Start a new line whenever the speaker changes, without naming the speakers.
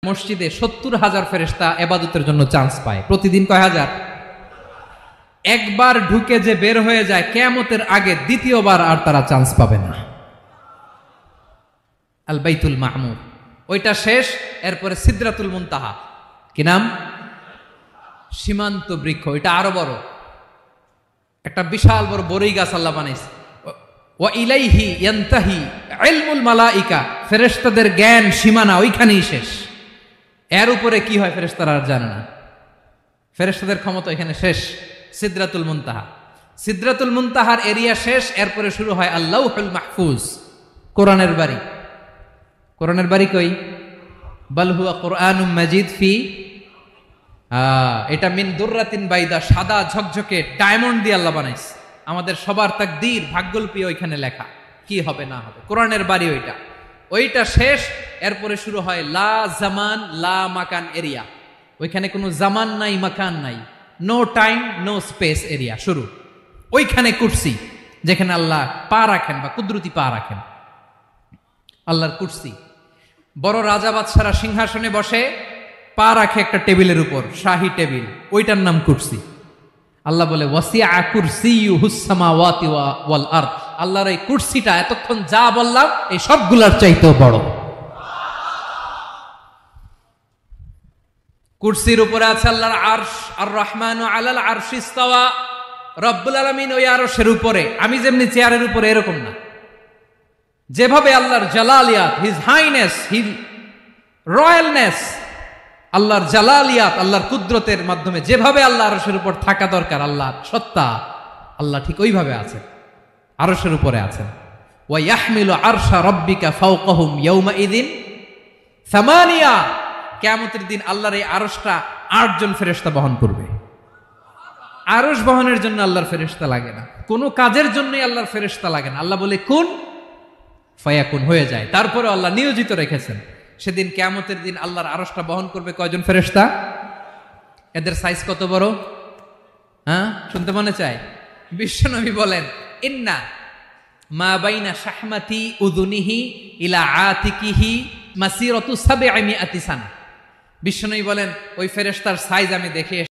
মসজিদে 70,000 ফেরেশতা ইবাদতের জন্য চান্স পায়। প্রতিদিন কয় হাজার? একবার ঢুকে যে বের হয়ে যায় কিয়ামতের আগে দ্বিতীয়বার আর তারা চান্স পাবে না। আল বাইতুল মামুর ওইটা শেষ, এরপরে সিদরাতুল মুনতাহা। কি নাম? সীমান্ত বৃক্ষ। এটা আরো বড়, একটা বিশাল বড় বড়ই গাছ আল্লাহ বানাইছে। ওয়া ইলাইহি ইয়ানতাহি ইলমুল মালাইকা, ফেরেশতাদের জ্ঞান সীমানা ওইখানেই শেষ। এর উপরে কি হয় ফেরেশতারা আর জানে না। ফেরেশতাদের ক্ষমতা এখানে শেষ। সিদরাতুল মুনতাহা, সিদরাতুল মুনতাহার এরিয়া শেষ। এরপরে শুরু হয় আল্লাহুল মাহফুজ, কোরআনের বাড়ি। কোরআনের বাড়ি কই? বাল হুয়া কুরআনুম মাজিদ ফি, এটা মিন দুররাতিন বাইদা, সাদা ঝকঝকে ডায়মন্ড দিয়ে আল্লাহ বানাইছে। আমাদের সবার তাকদীর ভাগ্যলিপি ওইখানে লেখা, কি হবে না হবে। কোরআনের বাড়ি ওইটা, ওইটা শেষ। এরপরে শুরু হয় লা জামান লা মাকান এরিয়া। ওইখানে কোনো জামান নাই, মাকান নাই, no time no space area শুরু। ওইখানে কুরসি, যেখানে আল্লাহ পা রাখেন বা কুদরতি পা রাখেন, আল্লাহর কুরসি। বড় রাজা বাদশারা সিংহাসনে বসে পা রাখে একটা টেবিলের উপর, শাহী টেবিল, ওইটার নাম কুরসি। আল্লাহ বলে ওয়াসিআ কুরসিয়ুহুস সামাওয়াতি ওয়াল আরদ। আল্লাহর এই কুরসিটা এতক্ষণ যা বললাম এই সবগুলোর চাইতেও বড়। কুরসির উপরে আছে আল্লাহর আরশ। আর রহমানু আলাল আরশি ইস্তাওয়া, রব্বুল আলামিন ওই আরশের উপরে। আমি যেমনি চেয়ারের উপরে এরকম না, যেভাবে আল্লাহর জালালিয়াত, হিজ হাইনেস, হিজ রয়্যালনেস, আল্লাহর জালালিয়াত, আল্লাহর কুদরতের মাধ্যমে যেভাবে আল্লাহ আরশের উপর থাকা দরকার, আল্লাহর সত্তা, আল্লাহ ঠিক ওইভাবে আছেন, আরশের উপরে আছেন। ওয়া ইয়াহমিলু আরশা রাব্বিকা ফাওকাহুম ইয়াওমাইযিন সামানিয়া। কিয়ামতের দিন আল্লাহর এই আরশটা 8 জন ফেরেশতা বহন করবে। আরশ বহনের জন্য আল্লাহর ফেরেশতা লাগে না, কোনো কাজের জন্যই আল্লাহর ফেরেশতা লাগে না। আল্লাহ বলে কুন ফায়াকুন, হয়ে যায়। তারপরে আল্লাহ নিয়োজিত রেখেছেন। সেদিন কিয়ামতের দিন আল্লাহর আরশটা বহন করবে কয়জন ফেরেশতা? এদের সাইজ কত বড়? হ্যাঁ, শুনতে মনে চায়? বিশ্বনবী বলেন ইন্না মা বাইনা শাহমাতি উযুনিহি ইলা আতিকিহি মাসিরাতু 700 সানা। বিশ্বনবী বলেন ওই ফেরেশতার সাইজ আমি দেখে